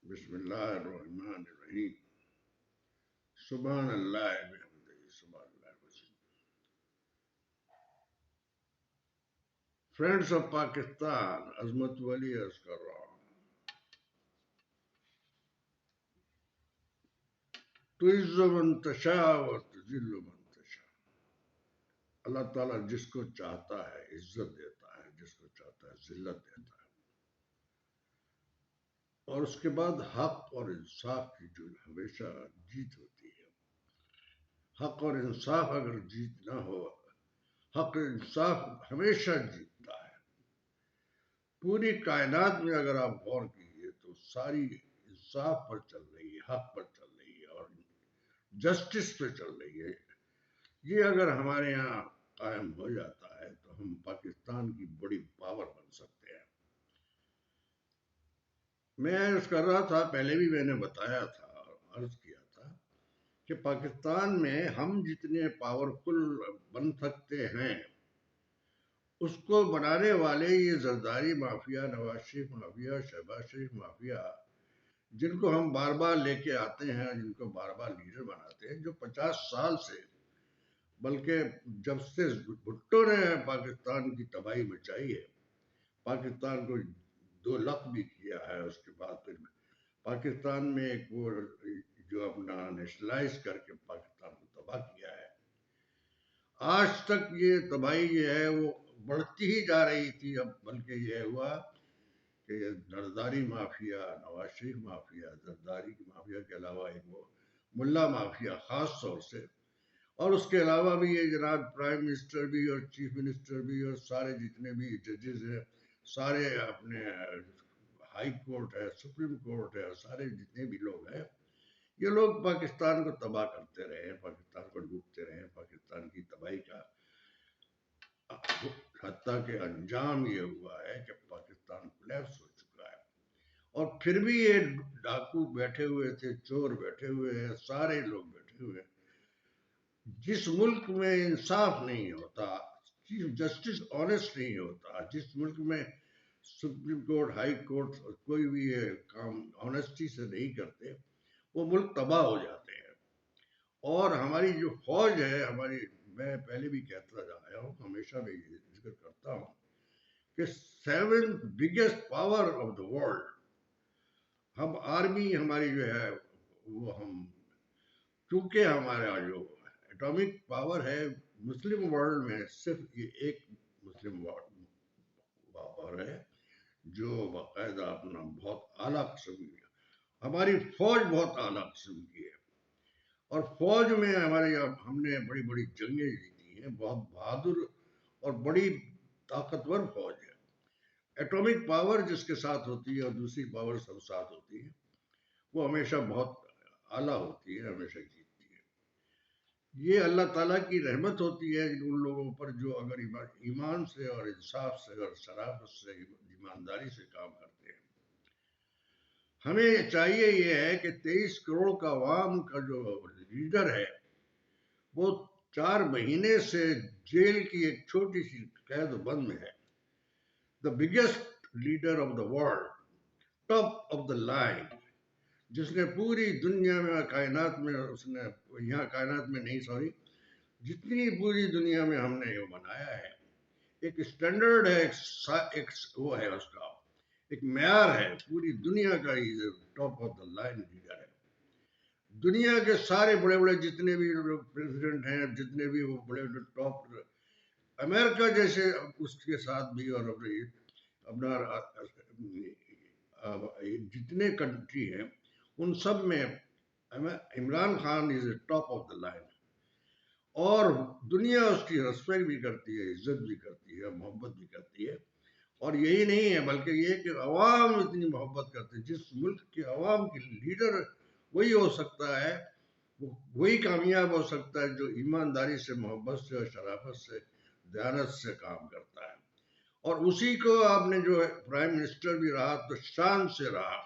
بسم اللہ الرحمن الرحیم سبحان اللہ بحمدہ سبحان اللہ العظیم. فرینڈز آف پاکستان، عظمت والی عرض کر رہا ہوں. تعز من تشاء و تذل من تشاء. اللہ تعالیٰ جس کو چاہتا ہے عزت دیتا ہے، جس کو چاہتا ہے ذلت دیتا ہے. اور اس کے بعد حق اور انصاف کی جو ہمیشہ جیت ہوتی ہے. حق اور انصاف اگر جیت نہ ہو، حق انصاف ہمیشہ جیتتا ہے. پوری کائنات میں اگر آپ غور کیجیے تو ساری انصاف پر چل رہی ہے، حق پر چل رہی ہے اور جسٹس پہ چل رہی ہے. یہ اگر ہمارے یہاں قائم ہو جاتا ہے تو ہم پاکستان کی بڑی پاور بن سکتے ہیں. میں عرض کر رہا تھا، پہلے بھی میں نے بتایا تھا اور عرض کیا تھا کہ پاکستان میں ہم جتنے پاورفل بن سکتے ہیں اس کو بنانے والے یہ زرداری مافیا، نواز شریف مافیا، شہباز شریف مافیا، جن کو ہم بار بار لے کے آتے ہیں، جن کو بار بار لیڈر بناتے ہیں، جو 50 سال سے، بلکہ جب سے بھٹو نے پاکستان کی تباہی مچائی ہے، پاکستان کو 2 لخت بھی کیا ہے، اس کے بعد پھر پاکستان میں ایک وہ جو اپنا نیشنلائز کر کے پاکستان کو تباہ کیا ہے. آج تک یہ تباہی جو ہے وہ بڑھتی ہی جا رہی تھی. اب بلکہ یہ ہوا کہ زرداری مافیا، نواز شریف مافیا، زرداری کی مافیا کے علاوہ ایک وہ ملا مافیا خاص طور سے، اور اس کے علاوہ بھی یہ جناب پرائم منسٹر بھی اور چیف منسٹر بھی اور سارے جتنے بھی ججز ہیں، سارے اپنے ہائی کورٹ ہے، سپریم کورٹ ہے، سارے جتنے بھی لوگ ہیں، یہ لوگ پاکستان کو تباہ کرتے رہے ہیں، پاکستان کو ڈوبتے رہے ہیں. پاکستان کی تباہی کا حتیٰ کہ انجام یہ ہوا ہے کہ پاکستان کولیپس ہو چکا ہے. اور پھر بھی یہ ڈاکو بیٹھے ہوئے تھے، چور بیٹھے ہوئے ہیں، سارے لوگ بیٹھے ہوئے ہیں. جس ملک میں انصاف نہیں ہوتا، چیف جسٹس آنےسٹ نہیں ہوتا، جس ملک میں سپریم کورٹ، ہائی کورٹ کوئی بھی یہ کام آنےسٹی سے نہیں کرتے، وہ ملک تباہ ہو جاتے ہیں. اور ہماری جو فوج ہے، ہماری، میں پہلے بھی کہتا آیا ہوں، ہمیشہ میں یہ ذکر کرتا ہوں کہ 7th biggest power of the world, ہم آرمی ہماری جو ہے وہ ہم، چونکہ ہمارا جو ایٹامک پاور ہے مسلم ورلڈ میں صرف یہ ایک مسلم پاور ہے جو باقاعدہ اپنا بہت اعلیٰ قسم کی ہے. ہماری فوج بہت اعلیٰ قسم کی ہے، اور فوج میں ہمارے ہم نے بڑی بڑی جنگیں جیتی ہیں، بہت بہادر اور بڑی طاقتور فوج ہے. ایٹامک پاور جس کے ساتھ ہوتی ہے اور دوسری پاور سب ساتھ ہوتی ہے، وہ ہمیشہ بہت اعلیٰ ہوتی ہے، ہمیشہ جیتتی ہے. یہ اللہ تعالیٰ کی رحمت ہوتی ہے ان لوگوں پر جو اگر ایمان سے اور انصاف سے اور شرافت سے، ایمانداری سے کام کرتے ہیں. ہمیں چاہیے یہ ہے کہ 23 کروڑ کا عوام کا جو لیڈر ہے وہ 4 مہینے سے جیل کی ایک چھوٹی سی قید بند میں ہے. The biggest leader of the world, top of the line, جس نے پوری دنیا میں، کائنات میں، اس نے یہاں کائنات میں نہیں، سوری، جتنی پوری دنیا میں ہم نے یہ بنایا ہے، ایک سٹینڈرڈ ہے، ایک وہ ہے، اس کا ایک معیار ہے پوری دنیا کا. He top of the line leader ہے. دنیا کے سارے بڑے بڑے جتنے بھی پریزیڈنٹ ہیں، جتنے بھی وہ بڑے بڑے ٹاپ، امریکہ جیسے اس کے ساتھ بھی، اور اپنا جتنے کنٹری ہیں ان سب میں Imran Khan is a top of the line. اور دنیا اس کی ریسپیکٹ بھی کرتی ہے، عزت بھی کرتی ہے، محبت بھی کرتی ہے. اور یہی نہیں ہے بلکہ یہ کہ عوام اتنی محبت کرتے ہیں. جس ملک کے عوام کی لیڈر وہی ہو سکتا ہے، وہی کامیاب ہو سکتا ہے جو ایمانداری سے، محبت سے اور شرافت سے، دیانت سے کام کرتا ہے. اور اسی کو آپ نے جو پرائم منسٹر بھی رہا تو شان سے رہا،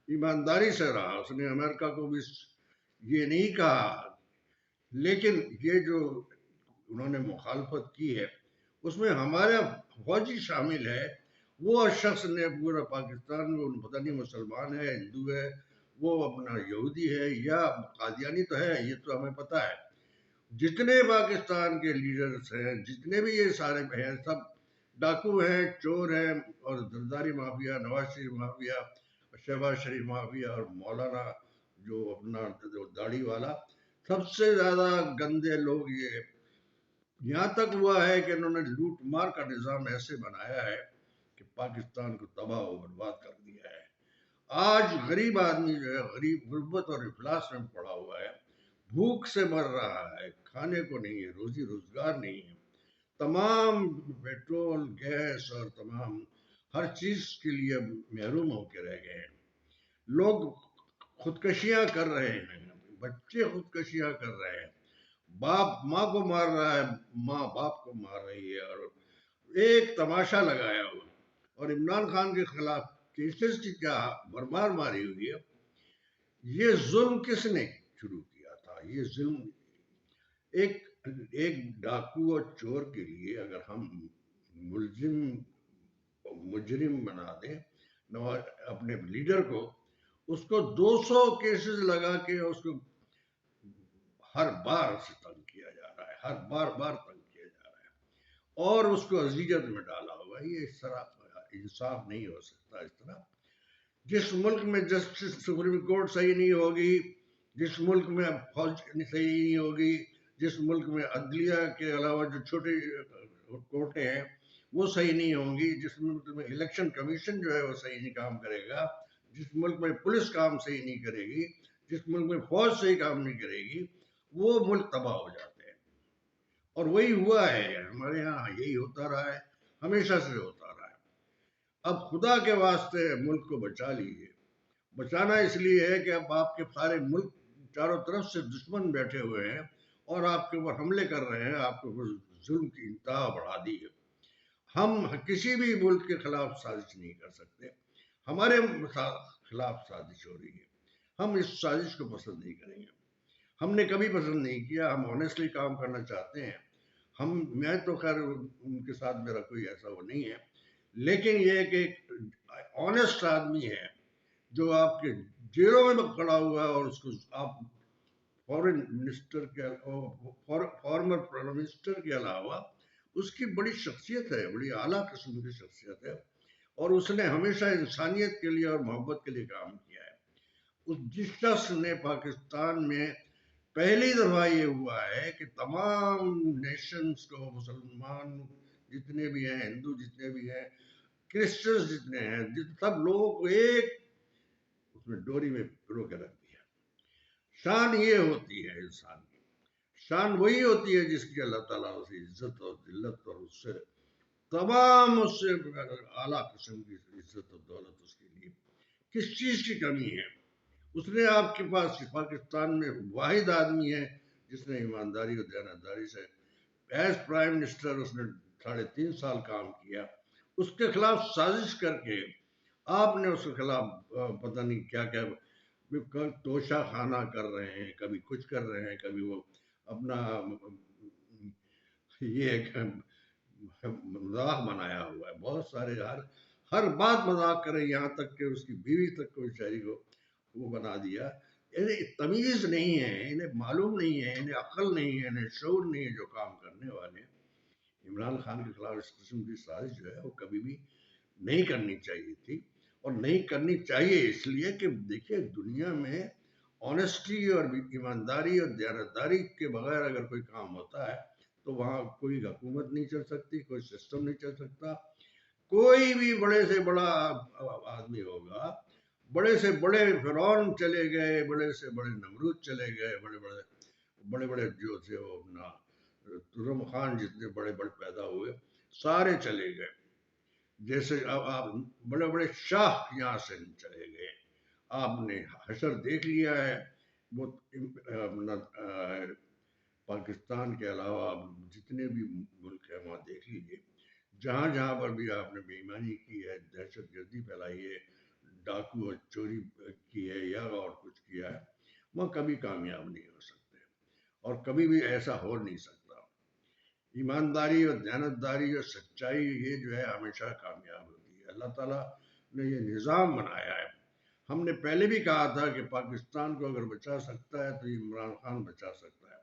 ایمانداری سے رہا. اس نے امریکہ کو بھی یہ نہیں کہا، لیکن یہ جو انہوں نے مخالفت کی ہے اس میں ہمارا فوجی شامل ہے. وہ شخص نے پورا پاکستان میں پتہ نہیں مسلمان ہے ہندو ہے وہ اپنا یہودی ہے یا قادیانی تو ہے یہ تو ہمیں پتہ ہے، جتنے پاکستان کے لیڈرز ہیں جتنے بھی یہ سارے ہیں سب ڈاکو ہیں چور ہیں اور زرداری مافیا نواز شریف مافیا شہباز شریف مافیا اور مولانا جو اپنا جو داڑھی والا سب سے زیادہ گندے لوگ یہ یہاں تک ہوا ہے کہ انہوں نے لوٹ مار کا نظام ایسے بنایا ہے کہ پاکستان کو تباہ و برباد کر دیا ہے۔ آج غریب آدمی جو ہے غریب غربت اور افلاس میں پڑا ہوا ہے، بھوک سے مر رہا ہے، کھانے کو نہیں ہے، روزی روزگار نہیں ہے، تمام پیٹرول گیس اور تمام ہر چیز کے لیے محروم ہو کے رہ گئے ہیں۔ لوگ خودکشیاں کر رہے ہیں، بچے خودکشیاں کر رہے ہیں، باپ ماں کو مار رہا ہے، ماں باپ کو مار رہی ہے، اور ایک تماشا لگایا ہوا اور عمران خان کے خلاف کیسز کی کیا بھرمار ماری ہوئی ہے۔ یہ ظلم کس نے شروع کیا تھا؟ یہ ظلم ایک ایک ڈاکو اور چور کے لیے اگر ہم ملزم مجرم بنا دیں اپنے لیڈر کو، اس کو 200 کیسز لگا کے اس کو ہر بار سے تنگ کیا جا رہا ہے، ہر بار تنگ کیا جا رہا ہے اور اس کو اذیت میں ڈالا ہوا ہے۔ یہ اس طرح انصاف نہیں ہو سکتا۔ اس طرح جس ملک میں جسٹس سپریم کورٹ صحیح نہیں ہوگی، جس ملک میں فوج صحیح نہیں ہوگی، جس ملک میں عدلیہ کے علاوہ جو چھوٹی کورٹیں ہیں وہ صحیح نہیں ہوں گی، جس ملک میں الیکشن کمیشن جو ہے وہ صحیح نہیں کام کرے گا، جس ملک میں پولیس کام صحیح نہیں کرے گی، جس ملک میں فوج صحیح کام نہیں کرے گی، وہ ملک تباہ ہو جاتے ہیں۔ اور وہی ہوا ہے، ہمارے یہاں یہی ہوتا رہا ہے، ہمیشہ سے ہوتا رہا ہے۔ اب خدا کے واسطے ملک کو بچا لیجیے۔ بچانا اس لیے ہے کہ اب آپ کے سارے ملک چاروں طرف سے دشمن بیٹھے ہوئے ہیں اور آپ کے اوپر حملے کر رہے ہیں، آپ کے اوپر ظلم کی انتہا بڑھا دی ہے۔ ہم کسی بھی ملک کے خلاف سازش نہیں کر سکتے، ہمارے خلاف سازش ہو رہی ہے، ہم اس سازش کو پسند نہیں کریں گے، ہم نے کبھی پسند نہیں کیا، ہم آنیسٹلی کام کرنا چاہتے ہیں۔ میں تو خیر ان کے ساتھ میرا کوئی ایسا وہ نہیں ہے، لیکن یہ کہ ایک آنیسٹ آدمی ہے جو آپ کے جیلوں میں کھڑا ہوا ہے اور اس کو آپ فارن منسٹر کے فارمر پرائم منسٹر کے علاوہ اس کی بڑی شخصیت ہے، بڑی اعلیٰ قسم کی شخصیت ہے اور اس نے ہمیشہ انسانیت کے لیے اور محبت کے لیے کام کیا ہے۔ جس شخص نے پاکستان میں پہلی دفعہ یہ ہوا ہے کہ تمام نیشنز کو، مسلمان جتنے بھی ہیں، ہندو جتنے بھی ہیں، کرسچنز جتنے ہیں، سب لوگوں کو ایک اس میں ڈوری میں پرو کے رکھ دیا۔ شان یہ ہوتی ہے انسان کی، شان وہی ہوتی ہے جس کی اللہ تعالیٰ اسے عزت اور ذلت اور اس سے تمام اس سے اعلیٰ قسم کی عزت اور دولت اس کے لیے کس چیز کی کمی ہے؟ اس نے آپ کے پاس پاکستان میں واحد آدمی ہے جس نے ایمانداری اور دیانتداری سے ایز پرائم منسٹر اس نے 3.5 سال کام کیا، اس کے خلاف سازش کر کے آپ نے اس کے خلاف پتہ نہیں کیا کیا توشہ خانہ کر رہے ہیں، کبھی کچھ کر رہے ہیں، کبھی وہ اپنا یہ ایک مذاق بنایا ہوا ہے، بہت سارے ہر بات مذاق کریں، یہاں تک کہ اس کی بیوی تک کو بیچاری کو وہ بنا دیا۔ انہیں تمیز نہیں ہے، انہیں معلوم نہیں ہے، انہیں عقل نہیں ہے، انہیں شعور نہیں ہے جو کام کرنے والے ہیں۔ عمران خان کے خلاف اس قسم کی سازش جو ہے وہ کبھی بھی نہیں کرنی چاہیے تھی، اور نہیں کرنی چاہیے اس لیے کہ دیکھیے دنیا میں آنیسٹی اور ایمانداری اور دیانتداری کے بغیر اگر کوئی کام ہوتا ہے تو وہاں کوئی حکومت نہیں چل سکتی، کوئی سسٹم نہیں چل سکتا۔ کوئی بھی بڑے سے بڑا آدمی ہوگا، بڑے سے بڑے فرعون چلے گئے، بڑے سے بڑے نمرود چلے گئے، بڑے بڑے جو تھے وہ اپنا ترم خان جتنے بڑے بڑے پیدا ہوئے سارے چلے گئے، جیسے اب آپ بڑے بڑے شاہ یہاں سے چلے گئے، آپ نے حشر دیکھ لیا ہے۔ وہ پاکستان کے علاوہ جتنے بھی ملک ہیں وہاں دیکھ لیجیے، جہاں جہاں پر بھی آپ نے بے ایمانی کی ہے، دہشت گردی پھیلائی ہے، ڈاکو اور چوری کی ہے یا اور کچھ کیا ہے، وہ کبھی کامیاب نہیں ہو سکتے اور کبھی بھی ایسا ہو نہیں سکتا۔ ایمانداری اور دیانتداری اور سچائی یہ جو ہے ہمیشہ کامیاب ہوتی ہے۔ اللہ تعالیٰ نے یہ نظام بنایا ہے. ہم نے پہلے بھی کہا تھا کہ پاکستان کو اگر بچا سکتا ہے تو یہ عمران خان بچا سکتا ہے،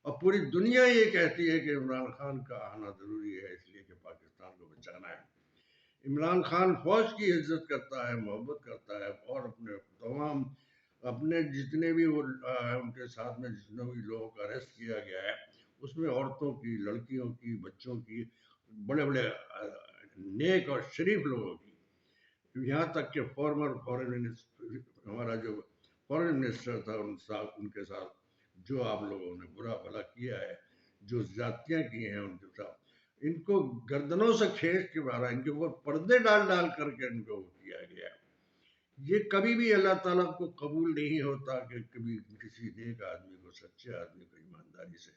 اور پوری دنیا یہ کہتی ہے کہ عمران خان کا آنا ضروری ہے اس لیے کہ پاکستان کو بچانا ہے. عمران خان فوج کی عزت کرتا ہے، محبت کرتا ہے، اور اپنے تمام اپنے جتنے بھی وہ ان کے ساتھ میں جتنے بھی لوگوں کا اریسٹ کیا گیا ہے اس میں عورتوں کی، لڑکیوں کی، بچوں کی، بڑے بڑے نیک اور شریف لوگوں کی، یہاں تک کہ فارن منسٹر، ہمارا جو فارن منسٹر تھا ان کے ساتھ جو آپ لوگوں نے برا بھلا کیا ہے، جو زیادتیاں کی ہیں ان کے ساتھ، ان کو گردنوں سے کھینچ کے مارا، ان کے اوپر پردے ڈال ڈال کر کے ان کو کیا گیا ہے. یہ کبھی بھی اللہ تعالیٰ کو قبول نہیں ہوتا کہ کبھی کسی نیک آدمی کو، سچے آدمی کو ایمانداری سے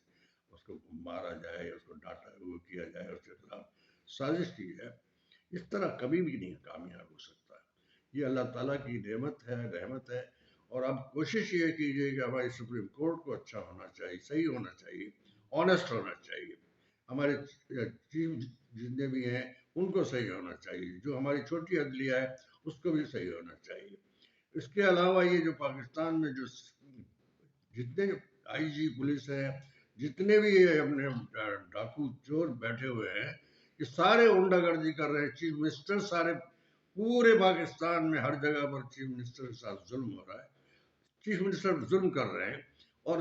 اس کو مارا جائے، اس کو ڈانٹا وہ کیا جائے، اس کے خلاف سازش کی جائے. اس طرح کبھی بھی نہیں کامیاب ہو سکتا. یہ اللہ تعالیٰ کی نعمت ہے، رحمت ہے. اور اب کوشش یہ کیجیے کہ ہماری سپریم کورٹ کو اچھا ہونا چاہیے، صحیح ہونا چاہیے، آنیسٹ ہونا چاہیے. ہمارے چیف جتنے بھی ہیں ان کو صحیح ہونا چاہیے. جو ہماری چھوٹی عدلیہ ہے اس کو بھی صحیح ہونا چاہیے. اس کے علاوہ یہ جو پاکستان میں جو جتنے آئی جی پولیس ہے، جتنے بھی اپنے ڈاکو چور بیٹھے ہوئے ہیں، یہ سارے غنڈہ گردی کر رہے ہیں. چیف منسٹر سارے پورے پاکستان میں ہر جگہ پر چیف منسٹر کے ساتھ ظلم ہو رہا ہے. چیف منسٹر ظلم کر رہے ہیں اور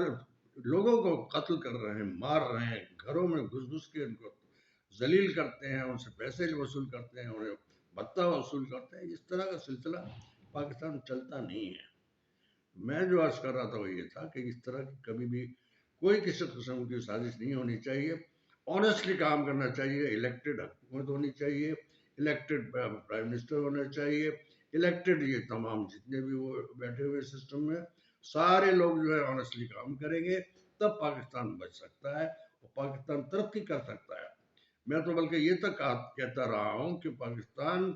لوگوں کو قتل کر رہے ہیں، مار رہے ہیں، گھروں میں گھس گھس کے ان کو ذلیل کرتے ہیں، ان سے پیسے وصول کرتے ہیں، انہیں بھتہ وصول کرتے ہیں. اس طرح کا سلسلہ پاکستان چلتا نہیں ہے. میں جو عرض کر رہا تھا وہ یہ تھا کہ اس طرح کی کبھی بھی کوئی کسی قسم کی سازش نہیں ہونی چاہیے. آنیسٹلی کام کرنا چاہیے. الیکٹڈ حکومت ہونی چاہیے، الیکٹڈ پرائم منسٹر ہونا چاہیے، الیکٹڈ یہ تمام جتنے بھی وہ بیٹھے ہوئے سسٹم میں سارے لوگ جو ہے آنیسٹلی کام کریں گے تب پاکستان بچ سکتا ہے اور پاکستان ترقی کر سکتا ہے. میں تو بلکہ یہ تک کہتا رہا ہوں کہ Pakistan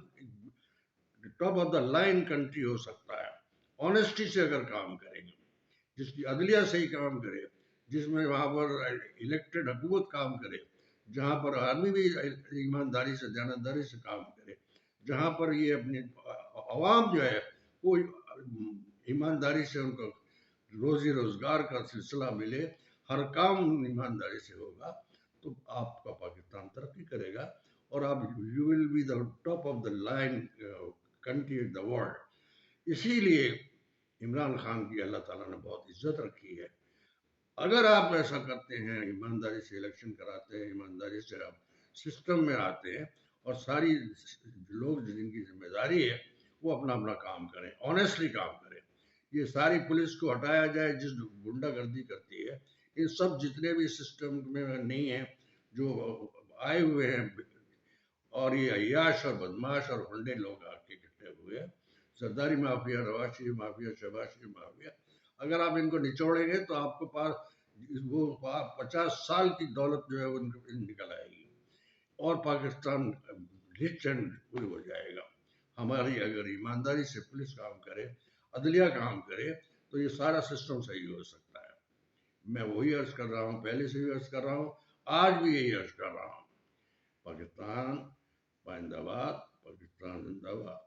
top of the line country ہو سکتا ہے آنیسٹی سے اگر کام کریں گے، جس کی عدلیہ صحیح کام کرے، جس میں وہاں پر الیکٹڈ حکومت کام کرے، جہاں پر آدمی بھی ایمانداری سے، دیانتداری سے کام کرے، جہاں پر یہ اپنی عوام جو ہے وہ ایمانداری سے ان کو روزی روزگار کا سلسلہ ملے، ہر کام ایمانداری سے ہوگا، تو آپ کا پاکستان ترقی کرے گا اور آپ you will be the top of the line country in the world. اسی لیے عمران خان کی اللہ تعالیٰ نے بہت عزت رکھی ہے. اگر آپ ایسا کرتے ہیں، ایمانداری سے الیکشن کراتے ہیں، ایمانداری سے آپ سسٹم میں آتے ہیں اور ساری لوگ جن کی ذمہ داری ہے وہ اپنا اپنا کام کریں، آنیسٹلی کام کریں. یہ ساری پولیس کو ہٹایا جائے جس گنڈا گردی کرتی ہے. ان سب جتنے بھی سسٹم میں نہیں ہیں جو آئے ہوئے ہیں اور یہ عیاش اور بدماش اور ہنڈے لوگ آ کے اکٹھے ہوئے ہیں، زرداری مافیا، رواشی مافیا، شباشی مافیا، اگر آپ ان کو نچوڑیں گے تو آپ کو پاس وہ 50 سال کی دولت جو ہے وہ نکل آئے گی اور پاکستان رچ اینڈ فل ہو جائے گا. ہماری اگر ایمانداری سے پولیس کام کرے، عدلیہ کام کرے تو یہ سارا سسٹم صحیح ہو سکتا ہے. میں وہی عرض کر رہا ہوں، پہلے سے بھی عرض کر رہا ہوں، آج بھی یہی عرض کر رہا ہوں. پاکستان پائندہ باد، پاکستان زندہ باد.